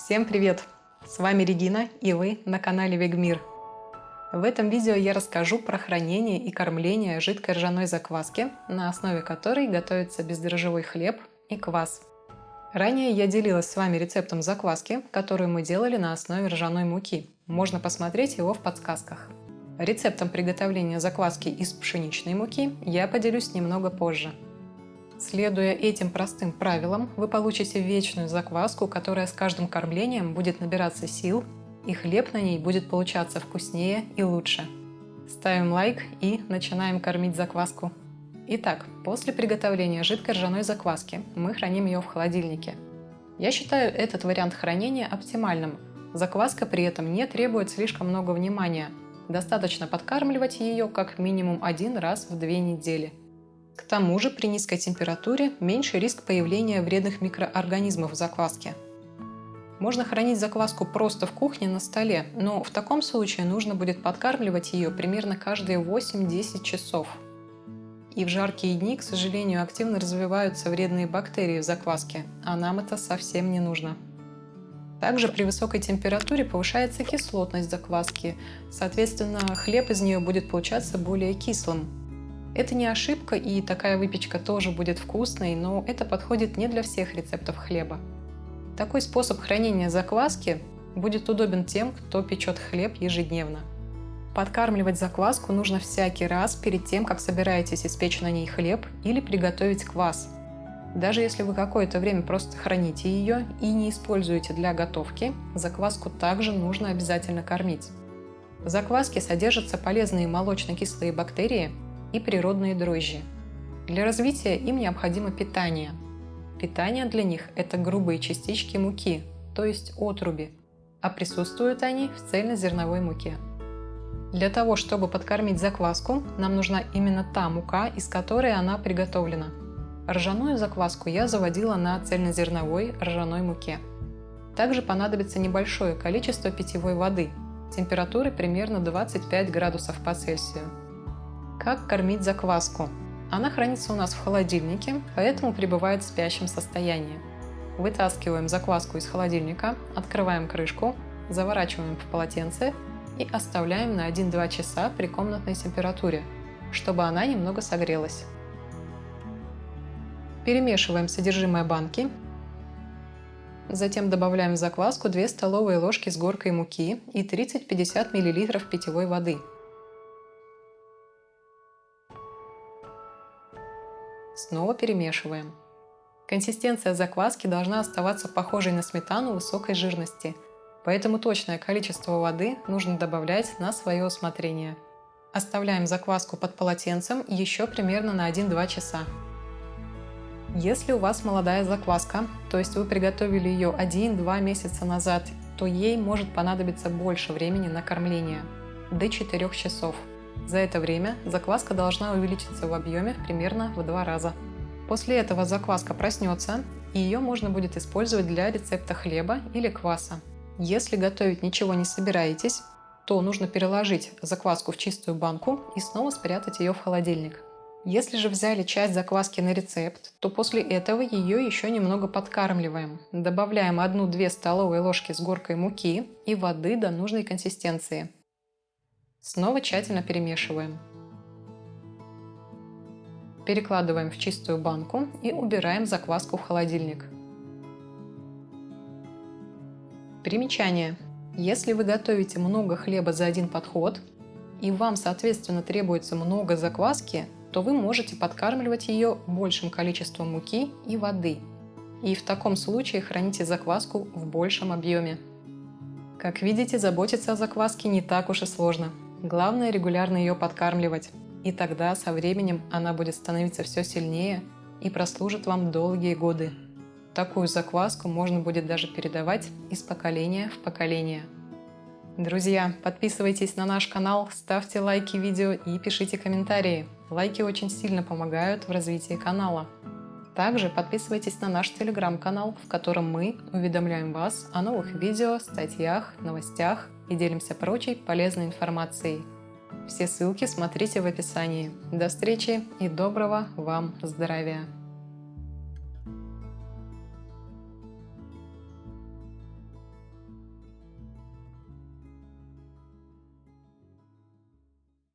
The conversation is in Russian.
Всем привет! С вами Регина, и вы на канале Вегмир. В этом видео я расскажу про хранение и кормление жидкой ржаной закваски, на основе которой готовится бездрожжевой хлеб и квас. Ранее я делилась с вами рецептом закваски, которую мы делали на основе ржаной муки. Можно посмотреть его в подсказках. Рецептом приготовления закваски из пшеничной муки я поделюсь немного позже. Следуя этим простым правилам, вы получите вечную закваску, которая с каждым кормлением будет набираться сил, и хлеб на ней будет получаться вкуснее и лучше. Ставим лайк и начинаем кормить закваску. Итак, после приготовления жидкой ржаной закваски мы храним ее в холодильнике. Я считаю этот вариант хранения оптимальным. Закваска при этом не требует слишком много внимания. Достаточно подкармливать ее как минимум один раз в 2 недели. К тому же при низкой температуре меньше риск появления вредных микроорганизмов в закваске. Можно хранить закваску просто в кухне на столе, но в таком случае нужно будет подкармливать ее примерно каждые 8-10 часов. И в жаркие дни, к сожалению, активно развиваются вредные бактерии в закваске, а нам это совсем не нужно. Также при высокой температуре повышается кислотность закваски, соответственно, хлеб из нее будет получаться более кислым. Это не ошибка, и такая выпечка тоже будет вкусной, но это подходит не для всех рецептов хлеба. Такой способ хранения закваски будет удобен тем, кто печет хлеб ежедневно. Подкармливать закваску нужно всякий раз перед тем, как собираетесь испечь на ней хлеб или приготовить квас. Даже если вы какое-то время просто храните ее и не используете для готовки, закваску также нужно обязательно кормить. В закваске содержатся полезные молочно-кислые бактерии и природные дрожжи. Для развития им необходимо питание. Питание для них – это грубые частички муки, то есть отруби, а присутствуют они в цельнозерновой муке. Для того, чтобы подкормить закваску, нам нужна именно та мука, из которой она приготовлена. Ржаную закваску я заводила на цельнозерновой ржаной муке. Также понадобится небольшое количество питьевой воды, температуры примерно 25 градусов по Цельсию. Как кормить закваску? Она хранится у нас в холодильнике, поэтому пребывает в спящем состоянии. Вытаскиваем закваску из холодильника, открываем крышку, заворачиваем в полотенце и оставляем на 1-2 часа при комнатной температуре, чтобы она немного согрелась. Перемешиваем содержимое банки. Затем добавляем в закваску 2 столовые ложки с горкой муки и 30-50 мл питьевой воды. Снова перемешиваем. Консистенция закваски должна оставаться похожей на сметану высокой жирности, поэтому точное количество воды нужно добавлять на свое усмотрение. Оставляем закваску под полотенцем еще примерно на 1-2 часа. Если у вас молодая закваска, то есть вы приготовили ее 1-2 месяца назад, то ей может понадобиться больше времени на кормление – до 4 часов. За это время закваска должна увеличиться в объеме примерно в 2 раза. После этого закваска проснется, и ее можно будет использовать для рецепта хлеба или кваса. Если готовить ничего не собираетесь, то нужно переложить закваску в чистую банку и снова спрятать ее в холодильник. Если же взяли часть закваски на рецепт, то после этого ее еще немного подкармливаем. Добавляем 1-2 столовые ложки с горкой муки и воды до нужной консистенции. Снова тщательно перемешиваем. Перекладываем в чистую банку и убираем закваску в холодильник. Примечание. Если вы готовите много хлеба за один подход, и вам, соответственно, требуется много закваски, то вы можете подкармливать ее большим количеством муки и воды. И в таком случае храните закваску в большем объеме. Как видите, заботиться о закваске не так уж и сложно. Главное регулярно ее подкармливать, и тогда со временем она будет становиться все сильнее и прослужит вам долгие годы. Такую закваску можно будет даже передавать из поколения в поколение. Друзья, подписывайтесь на наш канал, ставьте лайки видео и пишите комментарии. Лайки очень сильно помогают в развитии канала. Также подписывайтесь на наш телеграм-канал, в котором мы уведомляем вас о новых видео, статьях, новостях и делимся прочей полезной информацией. Все ссылки смотрите в описании. До встречи и доброго вам здравия!